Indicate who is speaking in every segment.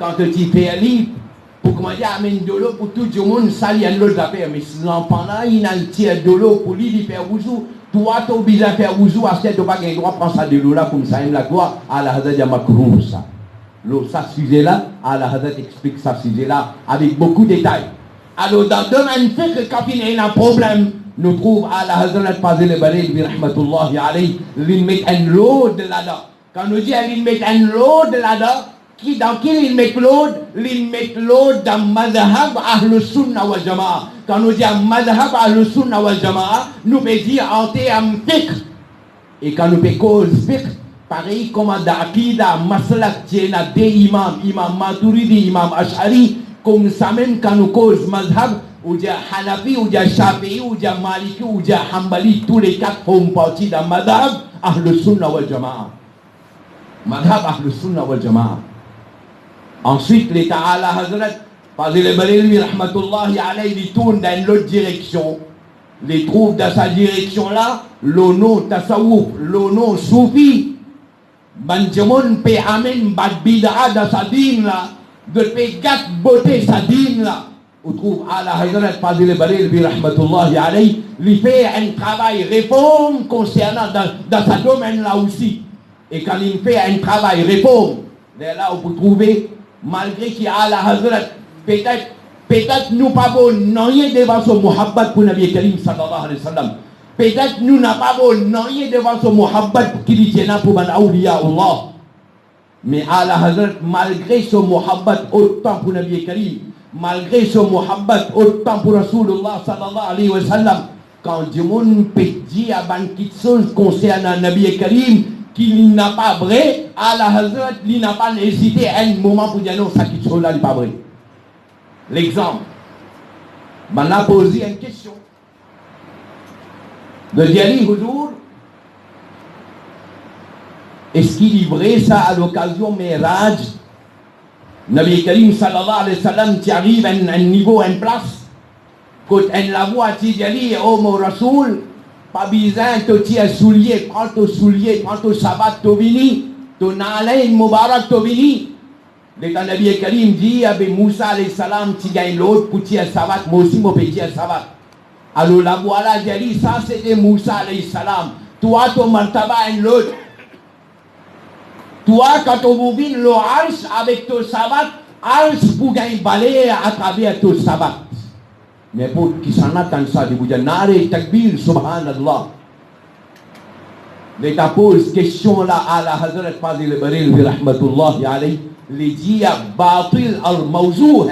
Speaker 1: quand tu fais un livre, pour comment dire, amène de l'eau pour tout le monde, ça, il y a l'autre affaire. Mais si l'enfant là, il a un tiers de l'eau pour lui, il fait ouzou. Toi, tu es obligé de faire ouzou, à ce que tu n'as pas le droit de prendre ça de l'eau là, comme ça, il la gloire, à la Hazrat Yamakrou, ça. Ça, sujet là, à la Hazrat explique ça, sujet là, avec beaucoup de détails. Alors, dans le domaine fait que quand il y a un problème, nous trouvons à la Hazrat Fazil Balil, bi rahmatullahi alayhi, il met un load là-dedans. Quand nous disons qu'il met un load là-dedans, dans qui il met l'autre? Il met l'autre dans Madhab Ahlus Sunnah wal Jama'a. Quand nous disons Madhab Ahlus Sunnah wal Jama'a, nous pouvons dire en termes fiqh. Et quand nous pouvons cause fiqh, pareil comme dans Aqida, Maslak, il y a des imams, imam Maturidi, imam Ash'ari, comme ça même quand nous cause Madhab, ou il y a Hanafi, ou il y a Shafi'i, ou il y a Maliki, ou il y a Hanbali, tous les quatre font partie dans Madhab Ahlus Sunnah wal Jama'a. Madhab Ahlus Sunnah wal Jama'a. Ensuite, l'État à la Hazrat, Fazil Balil, rahmatullahi alayhi, il tourne dans l'autre direction. Il trouve dans sa direction là, le nom Tasawuf, le nom Soufi. Banjamon pe amen bad bid'a dans sa dîne là, de pe gat beauté sa dîne là. On trouve à la Hazrat Fazil Balil, rahmatullahi alayhi, il fait un travail réforme concernant dans sa domaine là aussi. Et quand il fait un travail réforme, là on peut trouver malgré qu'il y a la Hazrat, peut-être nous pas bon, non rien devant son muhabbat pour Nabi Karim sallallahu alayhi wa sallam. Peut-être nous n'a pas bon, non rien devant son muhabbat qu'il y tient pour man awliya Allah. Mais à la Hazrat, malgré son muhabbat autant pour Nabi Karim, malgré son muhabbat autant pour Rasulullah sallallahu alayhi wa sallam, quand du monde peut dire à ban quelque chose concernant Nabi Karim, qu'il n'a pas vrai, à la Hazrat, il n'a pas hésité à un moment pour dire non, ça qui est là, il n'est pas vrai. L'exemple, on a posé une question. De dire, Houdour, est-ce qu'il est vrai ça à l'occasion Miraj? Nabi Karim sallallahu alayhi wa sallam, qui arrive à un niveau, à une place, quand on la voit, tu dis, oh mon Rasoul, pas besoin de te soulier, prends ton soulier, prends ton sabbat, ton vini, ton alain Mubarak, ton vini. Dès que Nabi Karim dit, avec Moussa alayhi salam, tu gagnes l'autre pour tirer sabbat, moi aussi, moi, je tire sabbat. Alors la voilà, j'ai dit, ça c'était Moussa alayhi salam. Toi, ton martaba est l'autre. Toi, quand on vous vient le arsh avec ton sabbat, arsh pour gagner balai à travers ton sabbat. Mais pour qui s'en attend ça, je vous dis, Nare Takbir, subhanallah. L'État pose question là à la Hazrat Fazil Balil, rahmatullahi alayhi, les dit Batil al-Mawzouh.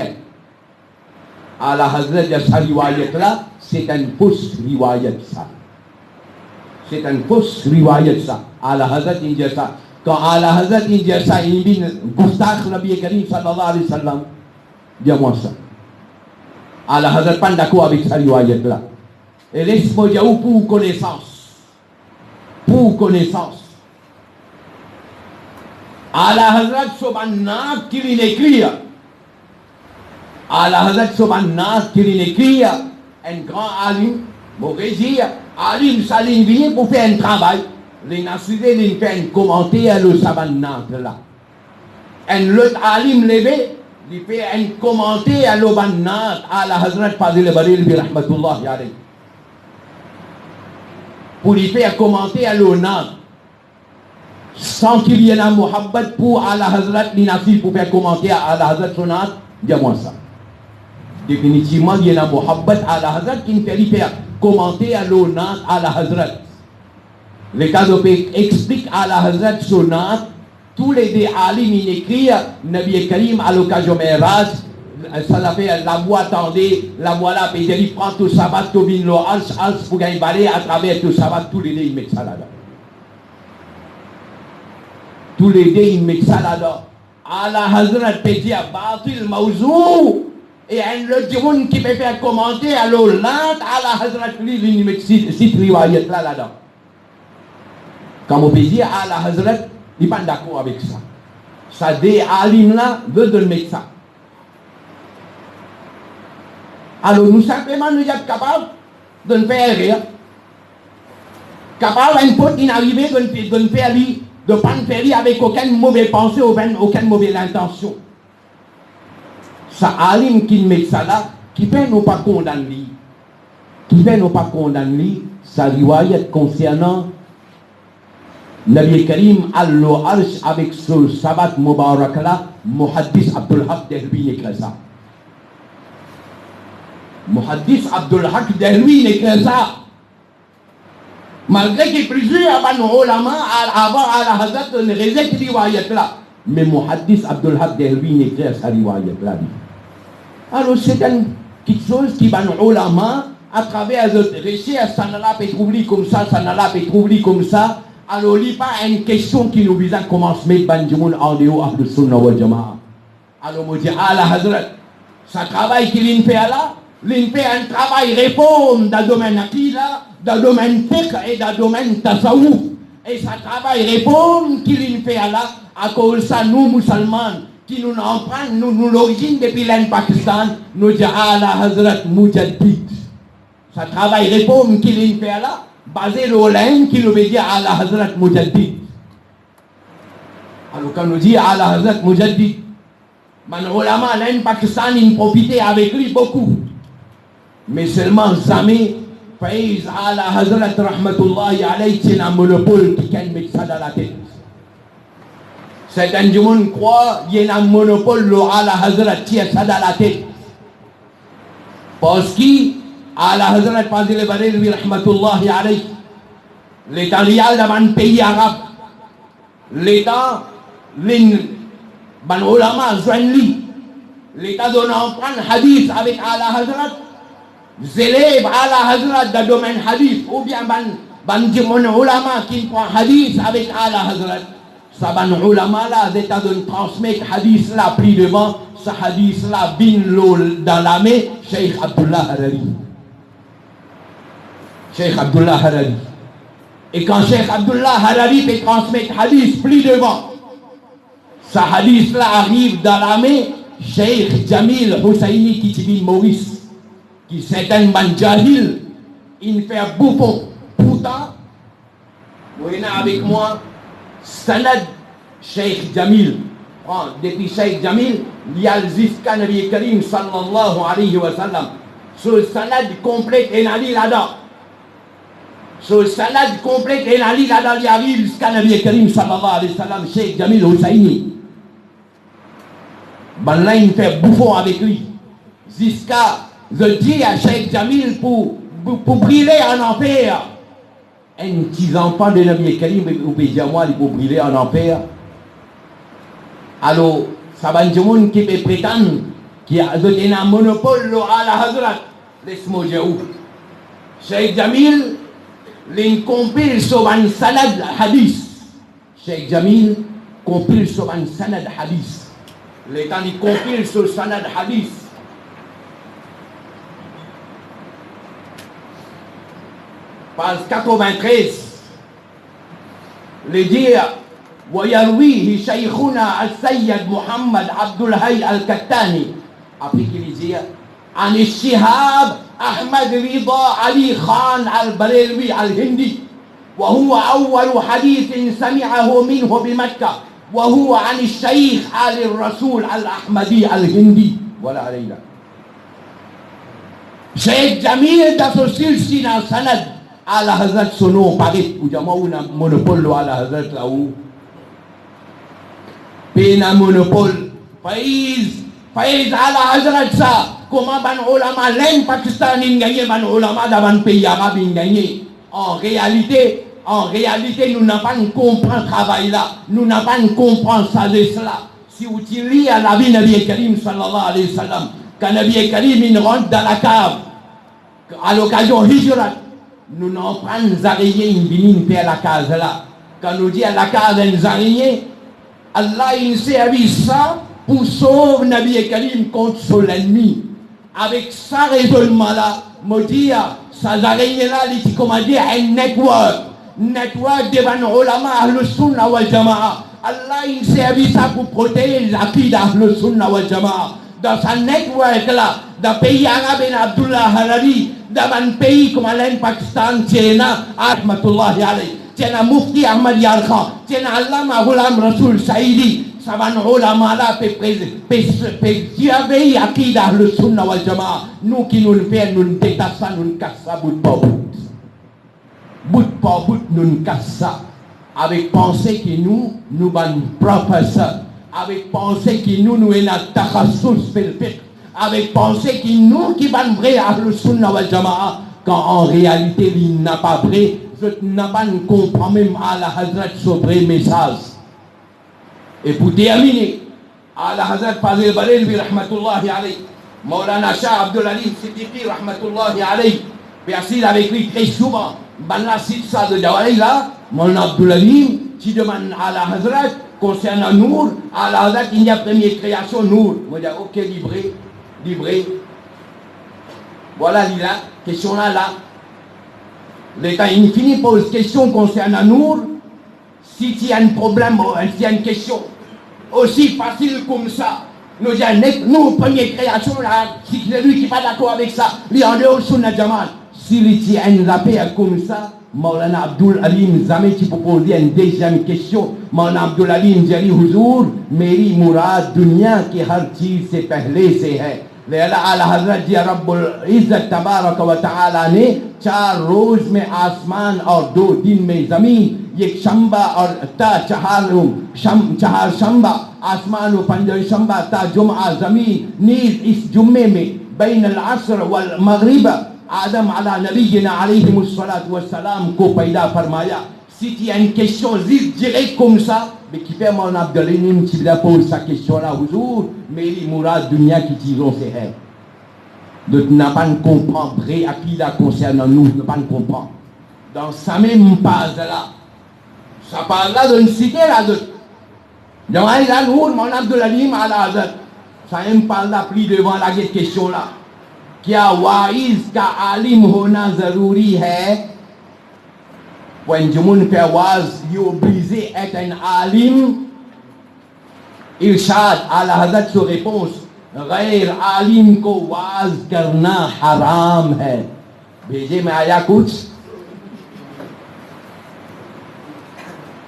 Speaker 1: À la Hazrat de sa riwayat là, c'est une fausse riwayat ça. C'est une fausse riwayat ça. À la Hazrat il dit ça. Quand à la Hazrat il dit ça, il dit Goustakh Nabi Karim sallallahu alayhi wa sallam. Dis-moi ça. À la Hazrat pas d'accord avec sa riwayat là. Et laisse-moi dire pour connaissance. Pour connaissance. À la Hazrat Sobanat qu'il écrit. À la Hazrat Sobanat qu'il écrit. Un grand alim, mauvais dire, alim salim vient pour faire un travail. Les nassudés, ils font un commentaire à le Sobanat là. Un autre alim levé. Il fait un commentaire à l'Obanat, à la Hazrat Fazil Balil, bi rahmatullahi alayhi. Pour lui faire commenter à l'Onat, sans qu'il y ait un muhabbat pour à la Hazrat Ninafi pour faire commenter à la Hazrat Sonat, dis-moi ça. Définitivement, il y a un muhabbat à la Hazrat qui ne fait faire commenter à l'Onat, à la Hazrat. Le cas explique à la Hazrat Sonat. Tous les deux alim ils écrivent Nabi Karim à l'occasion Miraj, ça l'a fait la voix attendez, la voix là, puis il prend tout sabbat, tout vin lo als pour gagner balai à travers tout sabbat, tous les deux ils mettent ça là-dedans. Tous les deux ils mettent ça là-dedans. À la Hazrat Pédia, Batil Mawzou, et un autre monde qui peut faire commenter à l'Olande, à la Hazrat il met six riwayat là-dedans. Comme on peut dire à la Hazrat, il n'est pas d'accord avec ça. Ça, des alim là, veulent mettre ça. Alors, nous simplement, nous sommes capables de ne faire rien. Capable, une faute inarrivée, de ne faire lui, de ne pas faire lui avec aucune mauvaise pensée, aucune mauvaise intention. ça alim qui met ça là, qui fait nous pas condamner, sa riwayat concernant Nabi Karim al-Arsh avec ce sabbat Mubarak là, Muhaddis Abdul Haq Dehlwi écrit ça. Muhaddis Abdul Haq Dehlwi écrit ça. Malgré que plusieurs ulama avant à la Hazrat ne réservent riwayat là. Mais Muhaddis Abdul Haq Dehlwi écrit sa riwayat là. Alors c'est quelque chose qui va nous ulama à travers les recherches, ça n'a pas trouvé comme ça, ça n'a pas trouvé comme ça. Alors il n'y a pas une question qui nous vise à commencer à mettre Banjimoun en dehors de Sunna wal Jama'a. Alors on dit, ah la Hazrat, ça travail qu'il fait là, il fait un travail réforme dans le domaine akida, dans le domaine fiqh et dans le domaine tasawwuf. Et ça travail réforme qu'il fait là, à cause de ça, nous musulmans, qui nous empruntent, nous l'origine depuis l'Inde Pakistan, nous disons, ah la Hazrat Mujaddid. Ça travail réforme qu'il fait là, basé sur l'Inde qui nous veut dire à la Hazrat Mujaddid. Alors quand nous dit à la Hazrat Mujaddid, man ulama l'Inde Pakistan, ils profitaient avec lui beaucoup. Mais seulement jamais, Faiz à la Hazrat Rahmatullahi alayhi, c'est un monopole qui can mettre ça dans la tête. Certains du monde croient qu'il y a un monopole à la Hazrat qui a ça dans la tête. Parce que à la Hazrat Fadil Barelwi Rahmatullahi alayhi, l'État réel d'un pays arabe, l'État, ban ulama joignent l'État donne en prendre hadith avec Ala Hazrat, zélève Ala Hazrat dans le domaine hadith, ou bien ban ulama qui prend hadith avec Ala Hazrat. Ça ban ulama là, l'État donne transmettre hadith là, pris devant, ce hadith là, bin l'eau dans la main, Cheikh Abdullah Harari. Cheikh Abdullah Harari. Et quand Cheikh Abdullah Harari peut transmettre hadith plus devant, ce hadith là arrive dans la main, Cheikh Jamil Husseini Kitibin Maurice, qui c'est un manjahil, il fait bouffon. Pourtant, vous venez avec moi, Sanad Cheikh Jamil. Depuis Cheikh Jamil, il y a le Zizka Nabi Karim sallallahu alayhi wa sallam. Ce sanad complète et nali là-dedans. Ce sanad complète et nali là-dedans, il arrive jusqu'à Nabi Karim sallallahu alayhi wa sallam, Cheikh Jamil Husseini. Ben là, il fait bouffon avec lui. Jusqu'à, je dis à Cheikh Jamil pour briller en enfer. Un petit enfant de Nabi Karim, ou peut dire moi, il peut briller en enfer. Alors, ça va être monde qui peut prétendre qu'il a donné un monopole à la Hazrat. Laisse-moi dire où. Cheikh Jamil, il compile sur un sanad hadith. Cheikh Jamil compile sur un sanad hadith. L'État il compile sur sanad hadith. Page 93. Le dire ويرويه شيخنا السيد محمد عبد الحي الكتاني après qu'il dit عن الشهاب أحمد رضا علي خان البريلوي الهندي وهو أول حديث سمعه منه بمكة وهو عن الشيخ آل الرسول الأحمدي الهندي ولا علينا شيخ جميل تفصيل سينا سند على هذا سنو باريت وجمعونا monopole على هذا لاو بين monopole Faiz ala Hazrat ça, comment ban ulama l'Inde Pakistan in gagné, ban ulama dans pays arabe in gagné. En réalité, nous n'avons pas compris le travail là, nous n'avons pas compris ça de cela. Si vous tirez à la vie Nabi Karim sallallahu alayhi wa sallam, quand Nabi Karim il rentre dans la cave, à l'occasion Hijrat, nous n'en prenons araignées in binin faire la case là. Quand nous dit à la case des araignées, Allah il servi ça pour sauver Nabi Karim contre l'ennemi. Avec ça raisonnement là, me dire, ça araignées là, il dit comment dire, un network devant ulama ahl sunnah wal jama'a. Allah il servi ça pour protéger l'aqid ahl sunnah wal jama'a. Dans sa network là, dans le pays arabe Abdullah Harari, dans un pays comme l'Inde Pakistan, Tchena, Ahmatullahi alayhi. Tiens Mufti Ahmad Yar Khan, tiens Allama Ghulam Rasoul Saïdi, ça va nous ulama là, surveiller Akida, le Sunna wal Jama'a. Nous qui nous le faisons, nous détassons ça, nous cassons ça bout par bout. Bout par bout, nous cassons ça. Avec pensée que nous sommes professeurs. Avec pensée que nous sommes takhassus fil fiqh. Avec pensée que nous qui sommes vrais à le Sunna wal Jama'a. Quand en réalité, il n'a pas vrai. Je n'ai pas compris même à la Hazrat ce vrai message. Et pour terminer, à la Hazrat Fazil Barelvi rahmatullahi alayhi, Maulana Shah Abdul Alim Siddiqui rahmatullahi alayhi, merci il avait écrit très souvent, Banla Sitsa de Jawari là, Maulana Abdul Alim, qui demande à la Hazrat concernant Nour, à la Hazrat il y a première création Nour. Moi je dis ok, livré. Voilà là, question là. L'État infini pose question concernant Nour. Si tu as un problème, si tu as une question aussi facile comme ça, nous première création là, si c'est lui qui n'est pas d'accord avec ça, lui en dehors Sunna Jamal. Si tu as une affaire comme ça, Maulana Abdul Alim Zame qui peut poser une deuxième question. Maulana Abdul Alim Jali Huzour, Meri Murad Dunya की हर चीज से पहले से है. लेला आला हजरत जी रब्बुल इज्जत तबारक व तआला ने 4 रोज में आसमान और 2 दिन में जमीन, एक शंबा और ता चार शंबा आसमान व पंजर शंबा ता जुम्आ जमीन नीज इस जुम्मे में बैन अल असर वल मगरिब आदम अला नबीना अलैहिमुस्सलातु वस्सलाम को पैदा फरमाया. Si tu as une question directe comme ça, mais qui fait mon Abdelalim, tu la poses sa question là, Huzour, mais il mourra dunya qui tirons ses rêves. Donc, tu n'as pas de comprendre vrai à qui la concerne nous, tu n'as pas de comprendre. Dans sa même page là, ça parle là d'une cité là, dans la Nour, mon Abdelalim, à la Hazrat, ça même parle là, plus devant la question là. क्या वाइज का आलिम होना जरूरी है? When Jumun fait waz, il est obligé d'être un alim. Irshad, à la Hazrat se réponse, गैर आलिम को वाज करना हराम है. भेजे में आया कुछ?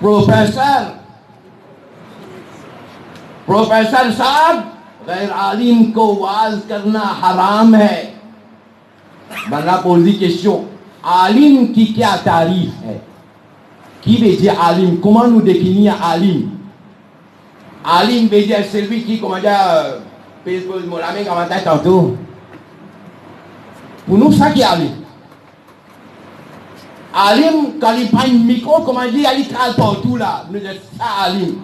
Speaker 1: प्रोफेसर साहब, गैर आलिम को वाज करना हराम है. बना पोजी क्वेश्चन, आलिम की क्या तारीफ है? Qui veut dire alim? Comment nous définir alim? Alim veut dire celui qui, comment dire, mon ami commentait tantôt. Pour nous, ça qui est alim. Alim, quand il prend un micro, comment dire, il travaille partout là. Nous disons ça alim.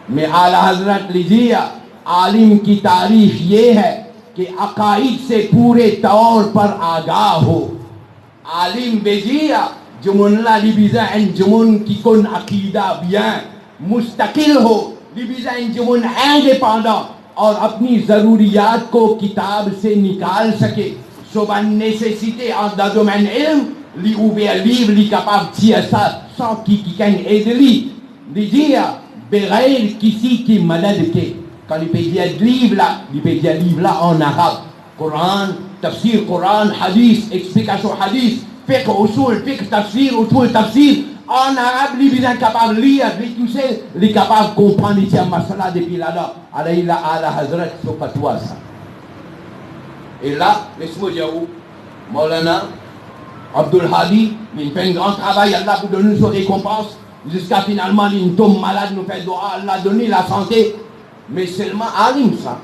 Speaker 1: Mais à la Hazrat lui dit, alim की तारीफ ये है कि अकाइद से पूरे तौर पर आगाह हो. आलिम बेजिया जुमुनला लिबिजा एन जुमुन की कोन अकीदा bien मुस्तकिल हो, लिबिजा एन जुमुन indépendant और अपनी जरूरियात को किताब से निकाल सके. Souvent nécessité dans le domaine ilm, li ouvert livre, li capable de dire ça sans qui aide lui. Li dire berail kisi qui malade ke. Quand il peut dire livre là en arabe, Coran, tafsir Coran, hadith, explication hadith, fiqh usul, fiqh tafsir, usul tafsir, en arabe, il est capable de lire, tout ça, il est capable de comprendre ici à masala depuis là-bas. Alors il a à la Hazrat sur fatwa ça. Et là, laisse-moi dire où, Maulana Abdul Hadi, il fait un grand travail, Allah pour donner son récompense, jusqu'à finalement, il tombe malade, nous fait doigt, Allah donner la santé. Mais seulement alim ça.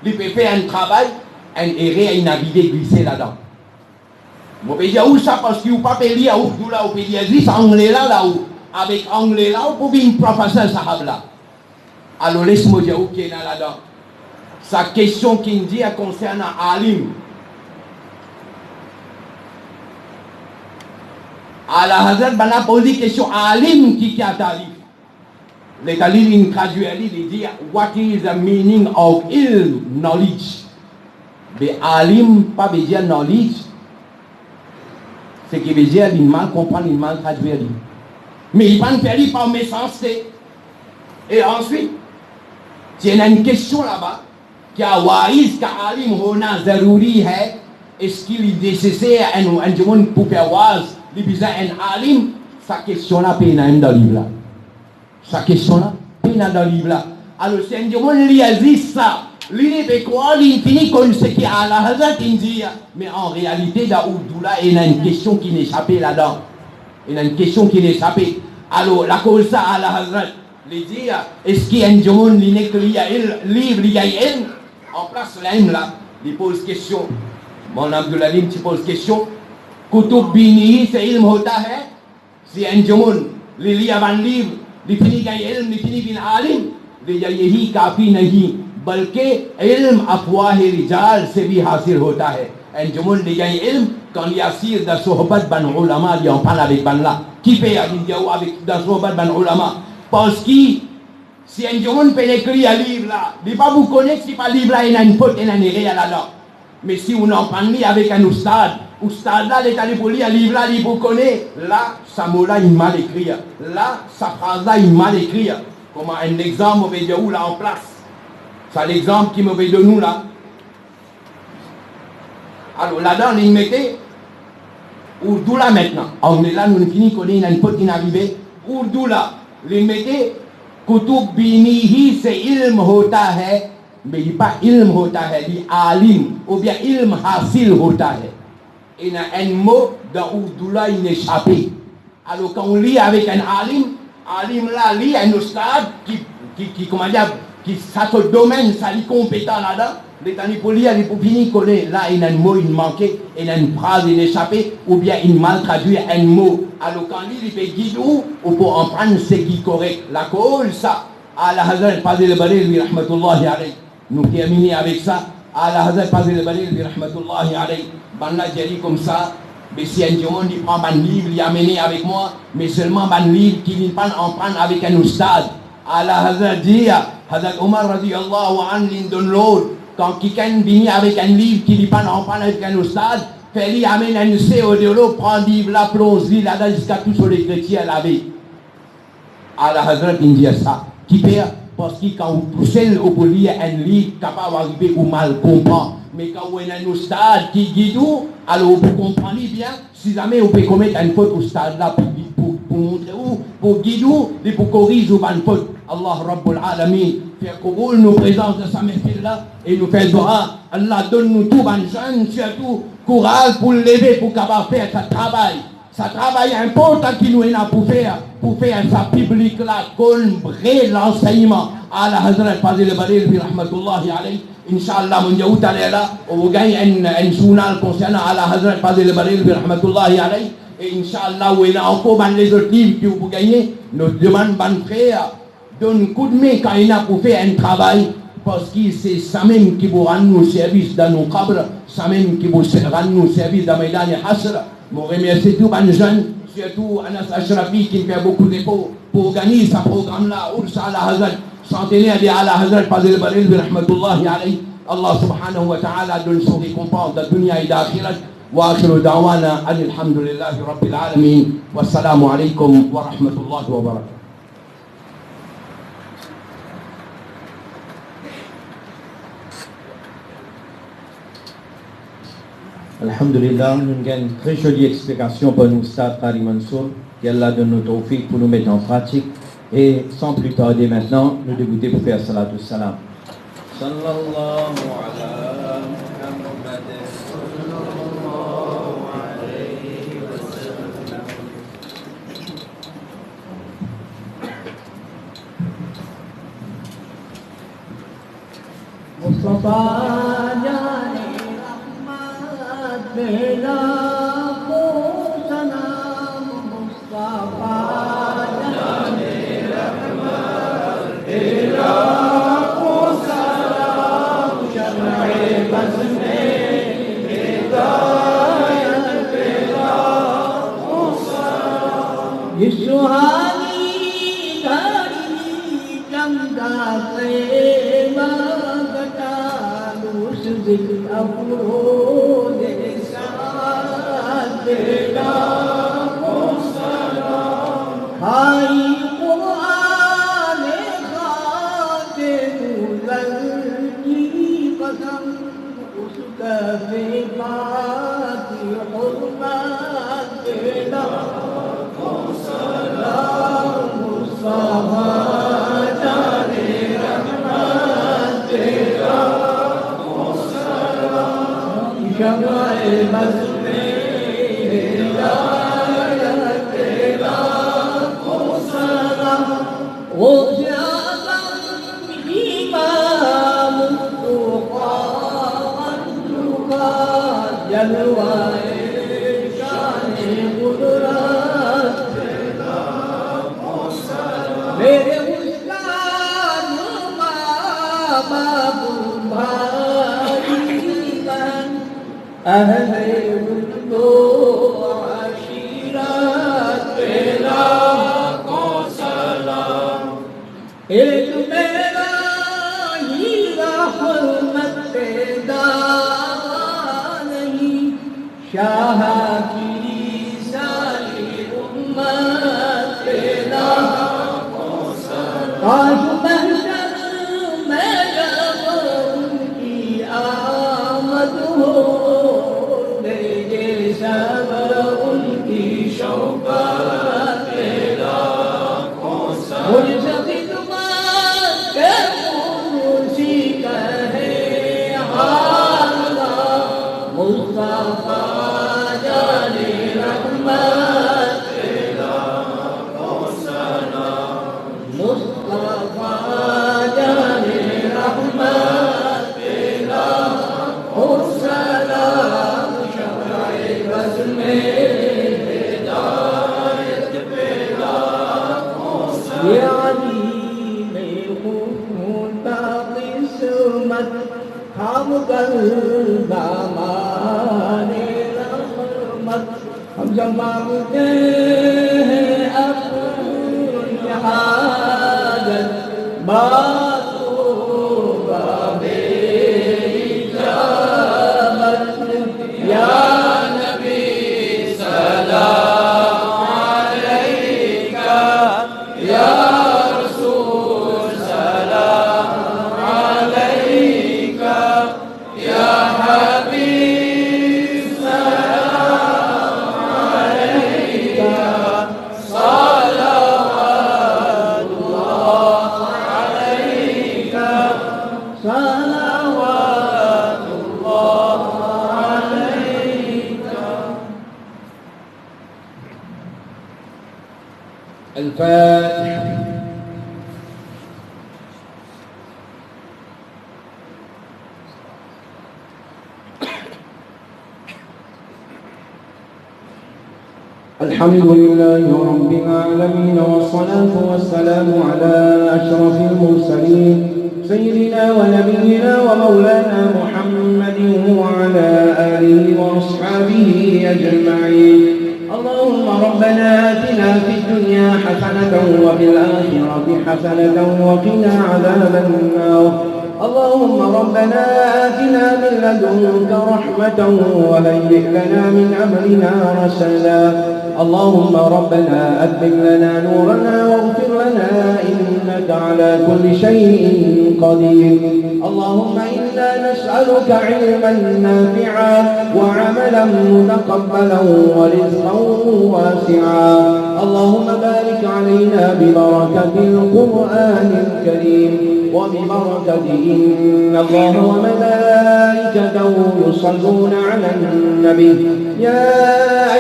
Speaker 1: Il peut faire un travail, un erreur, une naviguer glisser là-dedans. Vous pouvez dire où ça parce qu'il n'y a pas de lire où là, vous pouvez dire juste anglais là où. Avec anglais là, vous pouvez une professeur sahab là. Alors laisse-moi dire où qui est là-dedans. Sa question qui me dit concernant alim. Alors Hazrat Bana pose une question alim qui a tarif. Les talibs in gradually ils disent what is the meaning of ilm, knowledge. Mais alim pas veut dire knowledge. C'est qui veut dire il mal comprendre, il mal traduire. Mais il va faire par méchanceté. Et ensuite, il y a une question là-bas qui a waïs ka alim hona zaruri hai. Est-ce qu'il est nécessaire un jour pour faire waz, il besoin un alim? Sa question là peut dans le livre là. Sa question là, échappé dans le livre là. Alors, c'est un monde qui a dit ça. Lui, il quoi, il finit comme ce qui est à la Hazrat, il dit. Mais en réalité, dans Oudou-là, il y a une question qui n'est échappée là-dedans. Il y a une question qui n'est échappée. Alors, la cause ça à la Hazrat, il dit, est-ce qu'il y a un monde qui a un livre, il y a en place là, il pose question. Mon Abdulalim, tu poses question. Kutub bini, c'est ilm hota hai. C'est un monde, il lit un livre, il finit qu'il y a ilm, il finit qu'il y a alim. यही काफी नहीं बल्कि इल्म अफवाह रिजाल से भी हासिल होता है अंजुमन लिगाई इल्म quand yasir da sohbat ban ulama dia en parle avec ban là qui fait dia avec da sohbat ban ulama parce que si anjuman peut écrire un livre là il pas vous connaître si pas livre là il a une faute il a une erreur là mais si on en parle avec un oustad là il est allé pour lire un livre là il vous connaît là sa mot là il mal écrit là sa phrase là il mal écrit. Comme un exemple, on va dire où là en place. C'est l'exemple qui me veut de nous là. Alors là-dedans, il mettait Ourdou là maintenant. On est là, nous finissons qu'on est une pote qui est arrivée. Ourdou là, il mettait Kutub binihi c'est ilm hota hai. Mais il n'est pas ilm hota hai, il est alim. Ou bien ilm hasil hota hai. Il y a un mot dans Ourdou là, il est échappé. Alors quand on lit avec un alim, alim là, lui, un ustad comment dire, qui ça ce domaine, ça est compétent là-dedans. Les temps pour lire, les pour finir connaît. Là, il y a un mot, il manquait, il y a une phrase, il échappé, ou bien il mal traduit un mot. Alors quand il fait guide ou pour en prendre ce qui est correct. La cause, ça, à la Hazrat Fadil Balil, lui, rahmatullahi alayhi. Nous terminons avec ça. À la Hazrat Fadil Balil, lui, rahmatullahi alayhi. Banna Jali comme ça. Mais si un monde il prend un livre, il a amené avec moi, mais seulement un livre qui ne pas en prendre avec un oustad. Allah Hazrat dit, Hazrat Omar radiallahu anhu, il donne l'autre. Quand quelqu'un vient avec un livre qui ne pas en prendre avec un oustad, fait-il amène un CO de l'eau, prend le livre, la plonge-le là-dedans jusqu'à tout sur les chrétiens laver. Allah Hazrat il dit ça. Qui fait? Parce que quand vous poussez au lire un livre, capable d'arriver ou mal comprendre. Mais quand vous avez un stade qui guide, alors vous comprenez bien, si jamais vous pouvez commettre une faute au stade là pour montrer où, pour guider et pour corriger une faute. Allah Rabbul Alamin, fait que nous présence de sa mère là et nous fait dua. Allah donne-nous tout, ban jeune, surtout courage pour lever, pour capable faire ce travail. Ça travail important qui nous est là pour faire sa public là, comme vrai l'enseignement. À la Hazrat Fadil Balil, bi rahmatullahi alayhi. Inch'Allah, mon Dieu, là, on va gagner un journal concernant à la Hazrat Fadil Balil, bi rahmatullahi alayhi. Et Inch'Allah, où il y a encore les autres livres que vous gagnez, nous demandons, ban frère, donne un coup de main quand il a pour faire un travail. Parce que c'est ça même qui vous rend nos services dans nos cabres, ça même qui vous rend nos services dans Maïdan et Hasra. Je remercie tous les jeunes, surtout Anas Ashrafi qui fait beaucoup d'efforts pour organiser ce programme-là. Ursa ala Hazrat, centenaire de ala Hazrat Fadil Balil, bi rahmatullahi alayhi. Allah subhanahu wa ta'ala donne son récompense de dunya et d'akhirat. Wa akhiru da'wana alhamdulillahi rabbil alamin. Wassalamu alaykum wa rahmatullahi wa barakatuh.
Speaker 2: Alhamdulillah, nous avons une très jolie explication pour nous, Stade Qari Mansour, qu'Allah donne notre tawfiq pour nous mettre en pratique. Et sans plus tarder maintenant, nous débuter pour faire salatu salam. Sallallahu ala Muhammad.
Speaker 3: Mustafa Bela ko salam Mustafa Jane Rahmat Bela ko salam Shamae Bazme Hidayat Bela ko salam Yisuhani Dari Jamda Prema Gata Lusdik Aburo Bela ko salam Hai Quran khate muzal ki qasam uska bebaati hurmat Bela ko salam Mustafa وجعل الإمام جلوائے شان قدرت میرے استاد باب بھائی بہن اہل و عشیرت پیدا کو سلام ایک میرا ہی رحمت پیدا شاہ کی ساری امت پیدا آج محشر میں جب ان کی آمد ہو میرے سب ان کی شوقت پیدا مجھ سے خدمت کے موسی کہے حالہ مصطفیٰ ہم کر دامان رحمت ہم جب مانگتے ہیں اپنی حاجت بات ہوگا میری جامت یا نبی سلام علیکہ یا الفاتحة.
Speaker 2: الحمد لله رب العالمين والصلاة والسلام على أشرف المرسلين سيدنا ونبينا ومولانا محمد وعلى آله وأصحابه أجمعين. اللهم ربنا آتنا في الدنيا حسنة وفي الآخرة حسنة وقنا عذاب النار. اللهم ربنا آتنا من لدنك رحمة وهيئ لنا من أمرنا رشدا. اللهم ربنا أتمم لنا نورنا واغفر لنا إنك على كل شيء قدير. اللهم إنا نسألك علما نافعا وعملا متقبلا ورزقا واسعا. اللهم بارك علينا ببركة القرآن الكريم وببركة إن الله وملائكته يصلون على النبي يا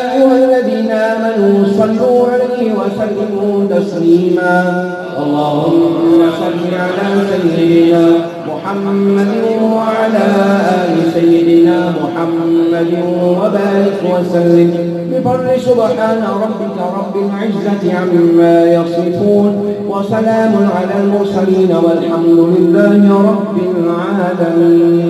Speaker 2: أيها الذين آمنوا صلوا عليه وسلموا تسليما. اللهم صل على سيدنا محمد وعلى آل سيدنا محمد وبارك وسلم بفضل سبحان ربك رب العزة عما يصفون وسلام على المرسلين والحمد لله رب العالمين.